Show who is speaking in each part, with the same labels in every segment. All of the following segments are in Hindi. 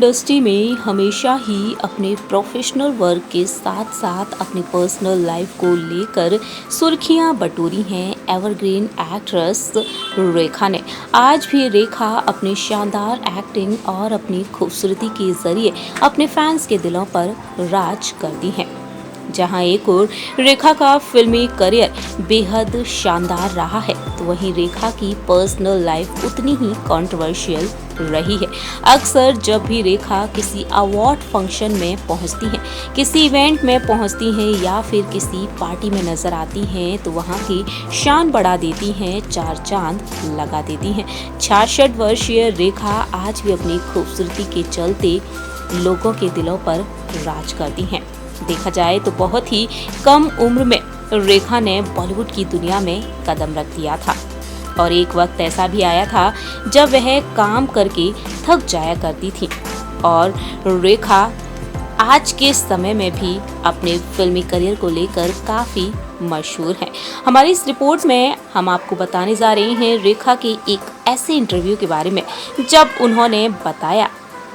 Speaker 1: इंडस्ट्री में हमेशा ही अपने प्रोफेशनल वर्क के साथ साथ अपनी पर्सनल लाइफ को लेकर सुर्खियां बटोरी हैं एवरग्रीन एक्ट्रेस रेखा ने। आज भी रेखा अपनी शानदार एक्टिंग और अपनी खूबसूरती के जरिए अपने फैंस के दिलों पर राज करती हैं। जहां एक और रेखा का फिल्मी करियर बेहद शानदार रहा है, तो वहीं रेखा की पर्सनल लाइफ उतनी ही कंट्रोवर्शियल रही है। अक्सर जब भी रेखा किसी अवार्ड फंक्शन में पहुंचती हैं, किसी इवेंट में पहुंचती हैं या फिर किसी पार्टी में नजर आती हैं, तो वहां की शान बढ़ा देती हैं, चार चांद लगा देती हैं। 66 वर्षीय रेखा आज भी अपनी खूबसूरती के चलते लोगों के दिलों पर राज करती हैं। देखा जाए तो बहुत ही कम उम्र में रेखा ने बॉलीवुड की दुनिया में कदम रख दिया था और एक वक्त ऐसा भी आया था जब वह काम करके थक जाया करती थी। और रेखा आज के समय में भी अपने फिल्मी करियर को लेकर काफ़ी मशहूर है। हमारी इस रिपोर्ट में हम आपको बताने जा रहे हैं रेखा के एक ऐसे इंटरव्यू के बारे में जब उन्होंने बताया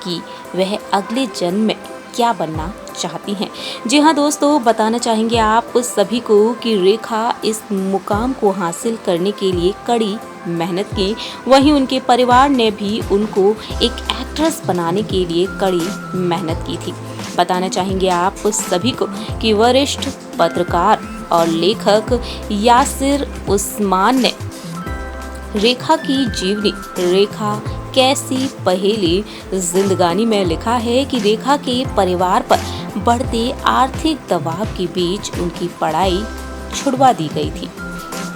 Speaker 1: कि वह अगले जन्म में क्या बनना चाहती हैं। जी हाँ दोस्तों, बताना चाहेंगे आप सभी को कि रेखा इस मुकाम को हासिल करने के लिए कड़ी मेहनत की, वहीं उनके परिवार ने भी उनको एक एक्ट्रेस बनाने के लिए कड़ी मेहनत की थी। बताना चाहेंगे आप सभी को कि वरिष्ठ पत्रकार और लेखक यासिर उस्मान ने रेखा की जीवनी रेखा कैसी पहेली जिंदगानी में लिखा है कि रेखा के परिवार पर बढ़ते आर्थिक दबाव के बीच उनकी पढ़ाई छुड़वा दी गई थी।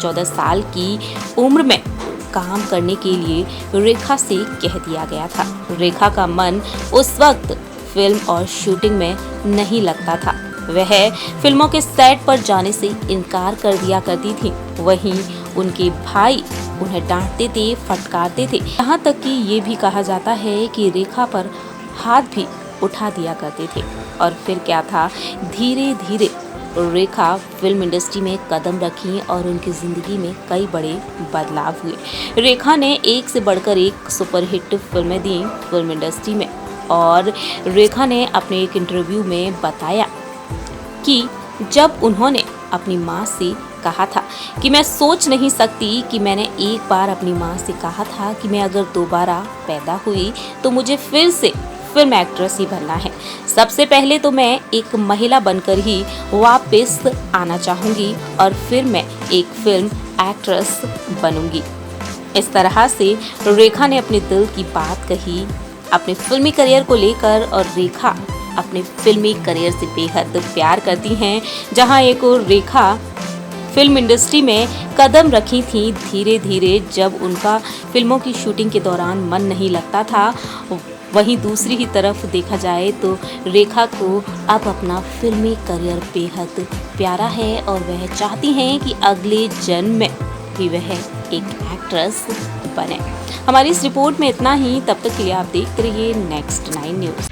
Speaker 1: 14 साल की उम्र में काम करने के लिए रेखा से कह दिया गया था। रेखा का मन उस वक्त फिल्म और शूटिंग में नहीं लगता था। वह फिल्मों के सेट पर जाने से इनकार कर दिया करती थी। वहीं उनके भाई उन्हें डांटते थे, फटकारते थे। यहाँ तक कि ये भी कहा जाता है कि रेखा पर हाथ भी उठा दिया करते थे। और फिर क्या था, धीरे धीरे रेखा फिल्म इंडस्ट्री में कदम रखी और उनकी जिंदगी में कई बड़े बदलाव हुए। रेखा ने एक से बढ़कर एक सुपरहिट फिल्में दी फिल्म इंडस्ट्री में। और रेखा ने अपने एक इंटरव्यू में बताया कि जब उन्होंने अपनी माँ से कहा था कि मैं सोच नहीं सकती कि मैंने एक बार अपनी माँ से कहा था कि मैं अगर दोबारा पैदा हुई तो मुझे फिर से फिल्म एक्ट्रेस ही बनना है। सबसे पहले तो मैं एक महिला बनकर ही वापस आना चाहूँगी और फिर मैं एक फिल्म एक्ट्रेस बनूंगी। इस तरह से रेखा ने अपने दिल की बात कही अपने फिल्मी करियर को लेकर। और रेखा अपने फिल्मी करियर से बेहद प्यार करती हैं। जहां एक और रेखा फिल्म इंडस्ट्री में कदम रखी थी धीरे धीरे जब उनका फिल्मों की शूटिंग के दौरान मन नहीं लगता था, वहीं दूसरी ही तरफ देखा जाए तो रेखा को अब अपना फिल्मी करियर बेहद प्यारा है और वह चाहती हैं कि अगले जन्म में भी वह एक एक्ट्रेस बने। हमारी इस रिपोर्ट में इतना ही। तब तक के लिए आप देखते रहिए नेक्स्ट 9 न्यूज़।